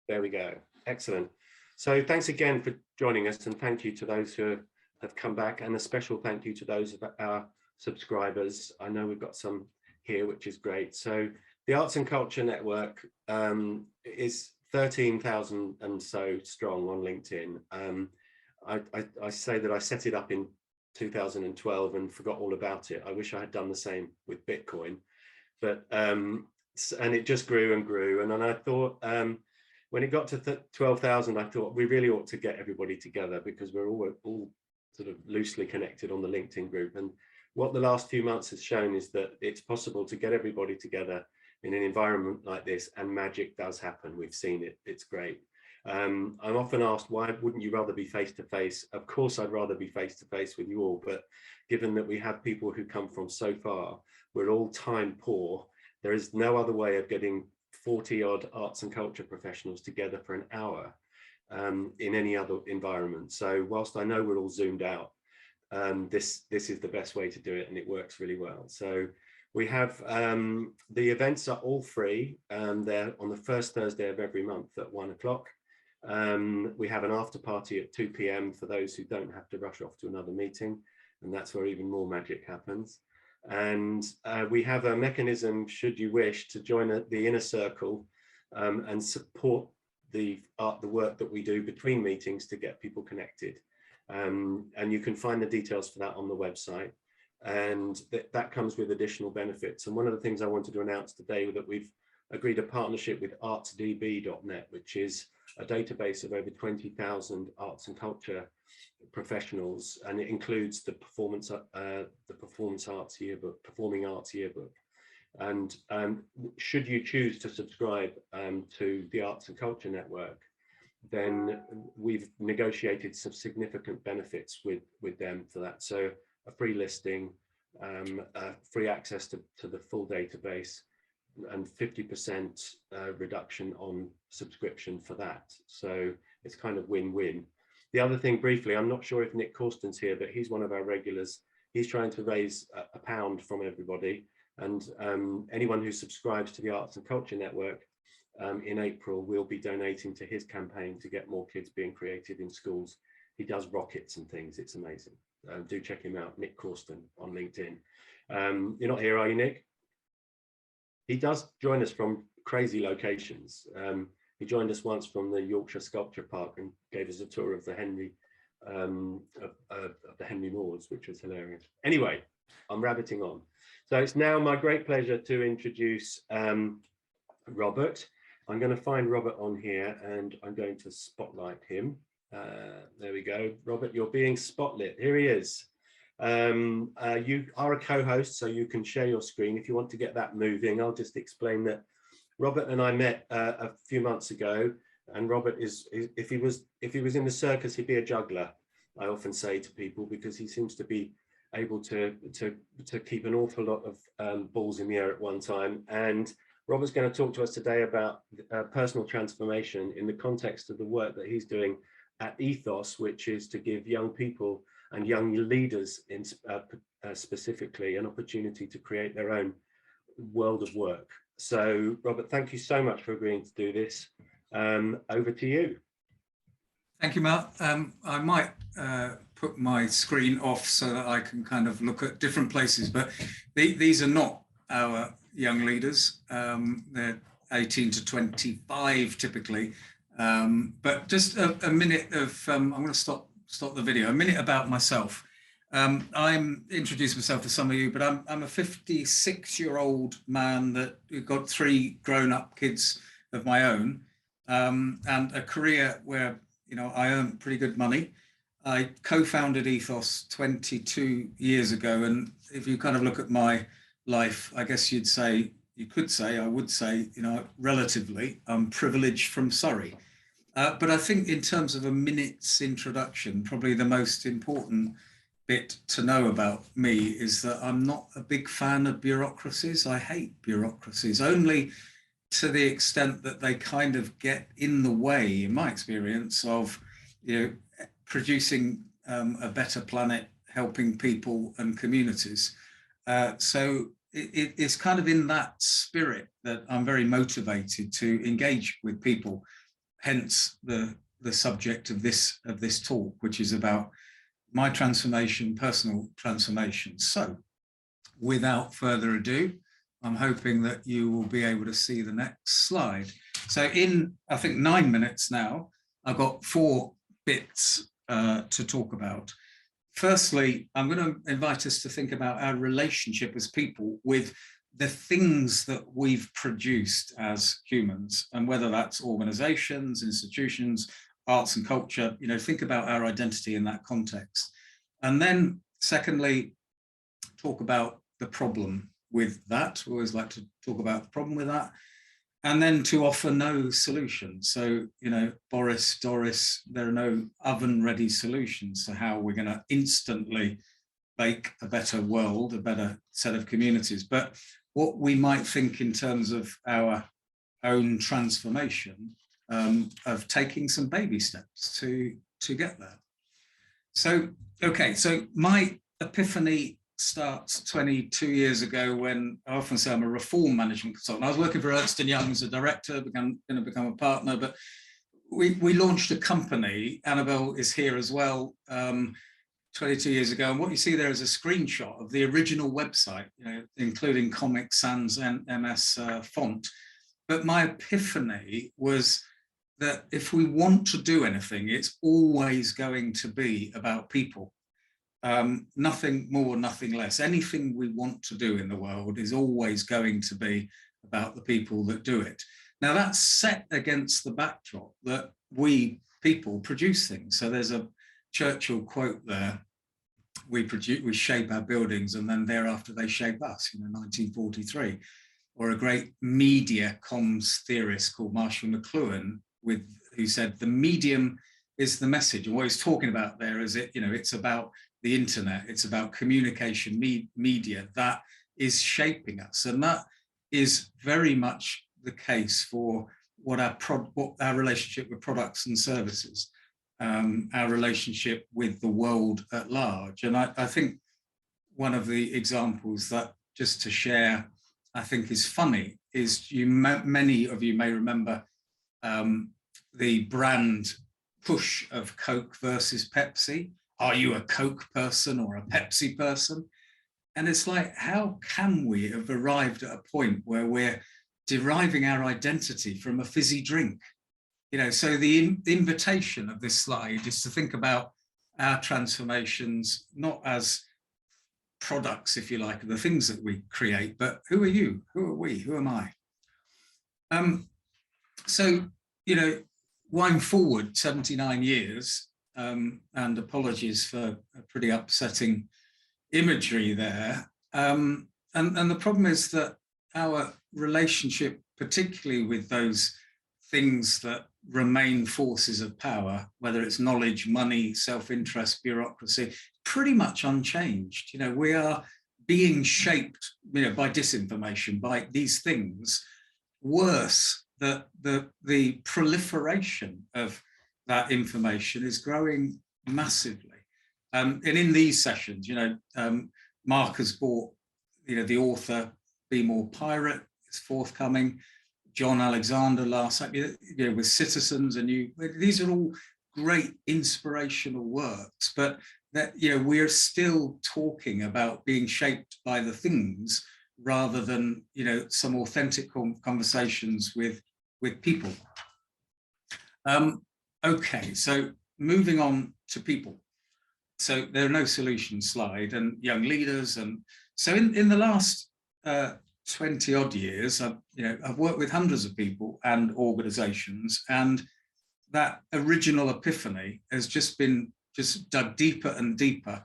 There we go. Excellent. So thanks again for joining us, and thank you to those who have come back, and a special thank you to those of our subscribers. I know we've got some here, which is great. So the Arts and Culture Network is 13,000 and so strong on LinkedIn. I say that I set it up in 2012 and forgot all about it. I wish I had done the same with Bitcoin, but and it just grew and grew. And then I thought, when it got to 12,000, I thought we really ought to get everybody together, because we're all sort of loosely connected on the LinkedIn group. And what the last few months has shown is that it's possible to get everybody together in an environment like this, and magic does happen. We've seen it. It's great. I'm often asked, why wouldn't you rather be face to face? Of course, I'd rather be face to face with you all, but given that we have people who come from so far, we're all time poor. There is no other way of getting 40 odd arts and culture professionals together for an hour in any other environment. So whilst I know we're all zoomed out, this is the best way to do it, and it works really well. So we have the events are all free. They're on the first Thursday of every month at 1 o'clock. We have an after party at 2 p.m. for those who don't have to rush off to another meeting, and that's where even more magic happens. And we have a mechanism, should you wish, to join the inner circle and support the work that we do between meetings to get people connected. And you can find the details for that on the website. And that comes with additional benefits. And one of the things I wanted to announce today, that we've agreed a partnership with artsdb.net, which is a database of over 20,000 arts and culture professionals, and it includes the performing arts yearbook. And should you choose to subscribe to the Arts and Culture Network, then we've negotiated some significant benefits with them for that. So a free listing, free access to the full database, and 50% reduction on subscription for that. So it's kind of win-win. The other thing briefly, I'm not sure if Nick Corsten's here, but he's one of our regulars. He's trying to raise £1 from everybody. And anyone who subscribes to the Arts and Culture Network in April will be donating to his campaign to get more kids being creative in schools. He does rockets and things. It's amazing. Do check him out, Nick Corsten on LinkedIn. You're not here, are you, Nick? He does join us from crazy locations. He joined us once from the Yorkshire Sculpture Park and gave us a tour of the Henry Moors, which was hilarious. Anyway, I'm rabbiting on. So it's now my great pleasure to introduce Robert. I'm going to find Robert on here, and I'm going to spotlight him. There we go. Robert, you're being spotlit. Here he is. You are a co-host, so you can share your screen if you want to get that moving. I'll just explain that Robert and I met a few months ago, and Robert is, if he was in the circus, he'd be a juggler, I often say to people, because he seems to be able to keep an awful lot of balls in the air at one time. And Robert's going to talk to us today about personal transformation in the context of the work that he's doing at Ethos, which is to give young people and young leaders specifically an opportunity to create their own world of work. So Robert, thank you so much for agreeing to do this. Over to you. Thank you, Mark. I might put my screen off so that I can kind of look at different places, but these are not our young leaders. They're 18 to 25 typically. But just a minute of, I'm going to stop the video, a minute about myself. I'm introduced myself to some of you, but I'm a 56-year-old man that got 3 grown-up kids of my own, and a career where, you know, I earned pretty good money. I co-founded Ethos 22 years ago, and if you kind of look at my life, I guess I would say, you know, relatively, I'm privileged from Surrey. But I think in terms of a minute's introduction, probably the most important bit to know about me is that I'm not a big fan of bureaucracies. I hate bureaucracies, only to the extent that they kind of get in the way, in my experience, of, you know, producing a better planet, helping people and communities. So it's kind of in that spirit that I'm very motivated to engage with people hence the subject of this talk, which is about my transformation, personal transformation. So without further ado, I'm hoping that you will be able to see the next slide. So in, I think, 9 minutes now, I've got 4 bits to talk about. Firstly, I'm going to invite us to think about our relationship as people with the things that we've produced as humans, and whether that's organizations, institutions, arts and culture, think about our identity in that context. And then secondly, talk about the problem with that. We always like to talk about the problem with that. And then to offer no solution. So, Boris, Doris, there are no oven-ready solutions to how we're going to instantly make a better world, a better set of communities. But what we might think in terms of our own transformation, of taking some baby steps to get there. So, okay, so my epiphany starts 22 years ago when I often say I'm a reform management consultant. I was working for Ernst & Young as a director, going to become a partner, but we launched a company. Annabelle is here as well, 22 years ago. And what you see there is a screenshot of the original website, including Comic Sans and MS font. But my epiphany was that if we want to do anything, it's always going to be about people. Nothing more, nothing less. Anything we want to do in the world is always going to be about the people that do it. Now that's set against the backdrop that we people produce things. So there's a Churchill quote there: we shape our buildings and then thereafter they shape us, 1943. Or a great media comms theorist called Marshall McLuhan, who said the medium is the message. And what he's talking about there is it's about the internet, it's about communication media that is shaping us. And that is very much the case for what our relationship with products and services, our relationship with the world at large. And I think one of the examples that, just to share, I think is funny, is many of you may remember the brand push of Coke versus Pepsi. Are you a Coke person or a Pepsi person? And it's like, how can we have arrived at a point where we're deriving our identity from a fizzy drink? So the invitation of this slide is to think about our transformations, not as products, if you like, of the things that we create, but who are you? Who are we? Who am I? So, wind forward 79 years, and apologies for a pretty upsetting imagery there. And the problem is that our relationship, particularly with those things that remain forces of power, whether it's knowledge, money, self-interest, bureaucracy, pretty much unchanged. We are being shaped, by disinformation, by these things. Worse, that the proliferation of that information is growing massively. And in these sessions, Mark has bought, the author Be More Pirate, it's forthcoming. John Alexander last night, with Citizens, and these are all great inspirational works, but that we're still talking about being shaped by the things rather than some authentic conversations with people. Okay, so moving on to people. So there are no solutions slide, and young leaders, and so in the last 20 odd years, I've worked with hundreds of people and organizations, and that original epiphany has just dug deeper and deeper.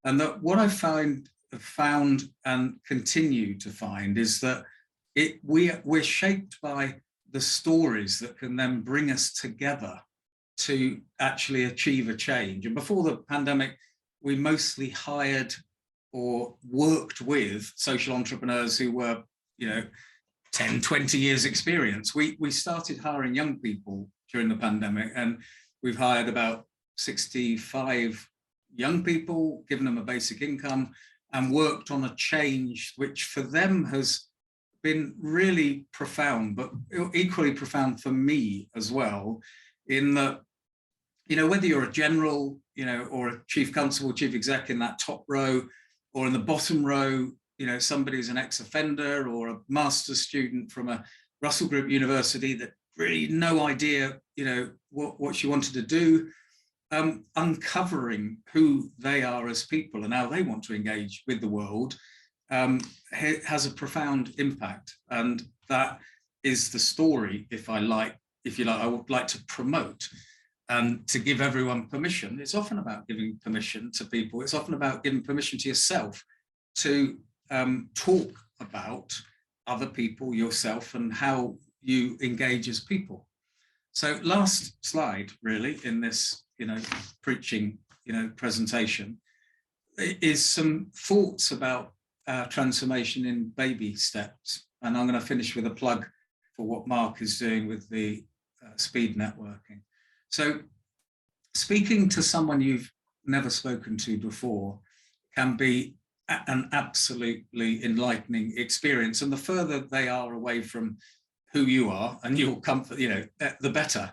And that what I have found and continue to find is that we're shaped by the stories that can then bring us together to actually achieve a change. And before the pandemic, we mostly hired or worked with social entrepreneurs who were, 10, 20 years experience. We started hiring young people during the pandemic, and we've hired about 65 young people, given them a basic income, and worked on a change which for them has been really profound, but equally profound for me as well, in that, you know, whether you're a general, you know, or a chief constable, chief exec in that top row, or in the bottom row, you know, somebody who's an ex-offender or a master's student from a Russell Group university that really no idea, you know, what she wanted to do, uncovering who they are as people and how they want to engage with the world has a profound impact. And that is the story, if you like, I would like to promote and to give everyone permission. It's often about giving permission to people. It's often about giving permission to yourself to talk about other people, yourself, and how you engage as people. So last slide, really, in this, you know, preaching, you know, presentation, is some thoughts about transformation in baby steps. And I'm going to finish with a plug for what Mark is doing with the speed networking. So speaking to someone you've never spoken to before can be an absolutely enlightening experience. And the further they are away from who you are and your comfort, you know, the better.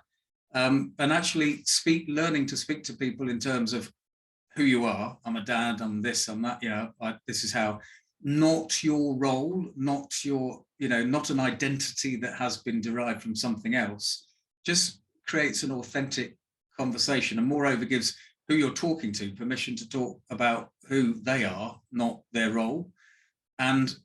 And actually learning to speak to people in terms of who you are. I'm a dad, I'm this, I'm that, you know, this is how, not your role, not your, you know, not an identity that has been derived from something else, just creates an authentic conversation, and moreover gives who you're talking to permission to talk about who they are, not their role. And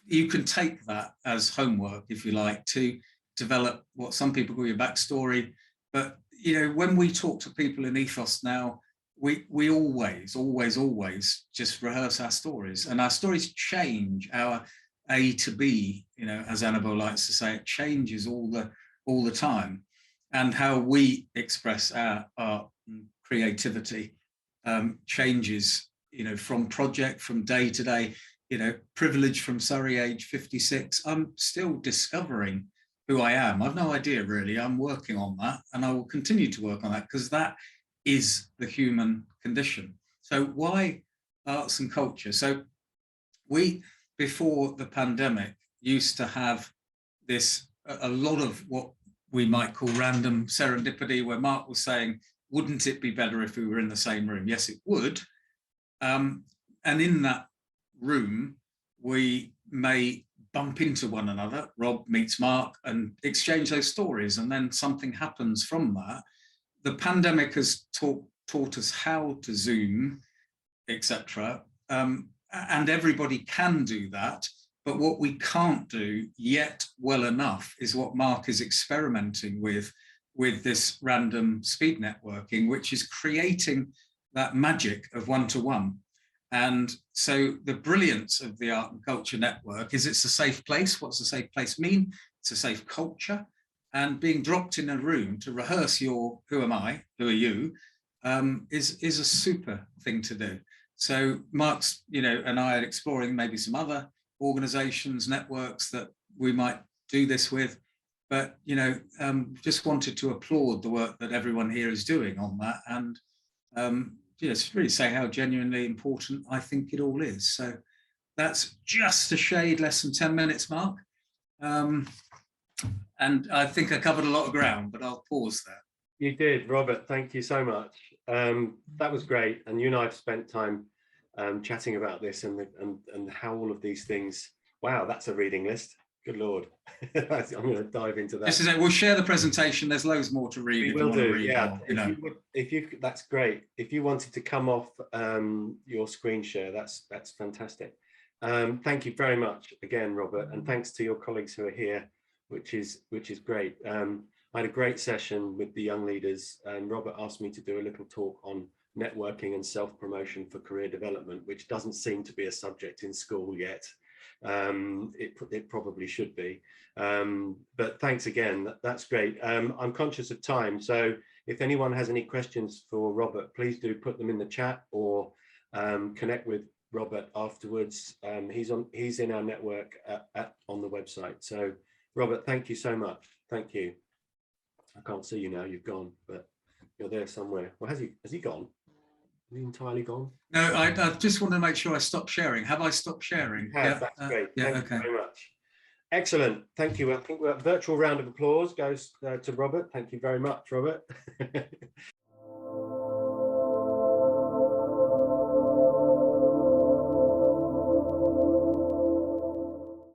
you can take that as homework, if you like, to develop what some people call your backstory. But, you know, when we talk to people in Ethos now, we always just rehearse our stories, and our stories change. Our A to B, you know, as Annabelle likes to say, it changes all the time. And how we express our art and creativity changes, you know, from project, from day to day. You know, privileged from Surrey, age 56. I'm still discovering who I am. I've no idea, really. I'm working on that, and I will continue to work on that, because that is the human condition. So why arts and culture? So we, before the pandemic, used to have this, a lot of what we might call random serendipity, where Mark was saying, wouldn't it be better if we were in the same room? Yes, it would. And in that room, we may bump into one another, Rob meets Mark, and exchange those stories, and then something happens from that. The pandemic has taught us how to Zoom, etc. And everybody can do that. But what we can't do yet well enough is what Mark is experimenting with this random speed networking, which is creating that magic of one-to-one. And so the brilliance of the Art and Culture Network is it's a safe place. What's a safe place mean? It's a safe culture. And being dropped in a room to rehearse your who am I, who are you, is a super thing to do. So Mark's, you know, and I are exploring maybe some other organizations, networks that we might do this with. But, you know, just wanted to applaud the work that everyone here is doing on that, and just really say how genuinely important I think it all is. So that's just a shade less than 10 minutes, Mark. And I think I covered a lot of ground, but I'll pause there. You did, Robert. Thank you so much. That was great. And you and I have spent time chatting about this and how all of these things. Wow, that's a reading list. Good Lord. I'm going to dive into that. This is it. We'll share the presentation. There's loads more to read. We will do. Yeah. If you, that's great. If you wanted to come off your screen share, that's fantastic. Thank you very much again, Robert, and thanks to your colleagues who are here, which is great. I had a great session with the young leaders, and Robert asked me to do a little talk on networking and self-promotion for career development, which doesn't seem to be a subject in school yet. It probably should be, but thanks again. That's great. I'm conscious of time, so if anyone has any questions for Robert, please do put them in the chat, or connect with Robert afterwards. He's in our network on the website. So Robert, thank you so much. Thank you. I can't see you now, you've gone, but you're there somewhere. Well, has he gone? Is he entirely gone? No, I just want to make sure I stop sharing. Have I stopped sharing? Yeah, that's great. Yeah, Thank you very much. Excellent. Thank you. I think a virtual round of applause goes to Robert. Thank you very much, Robert.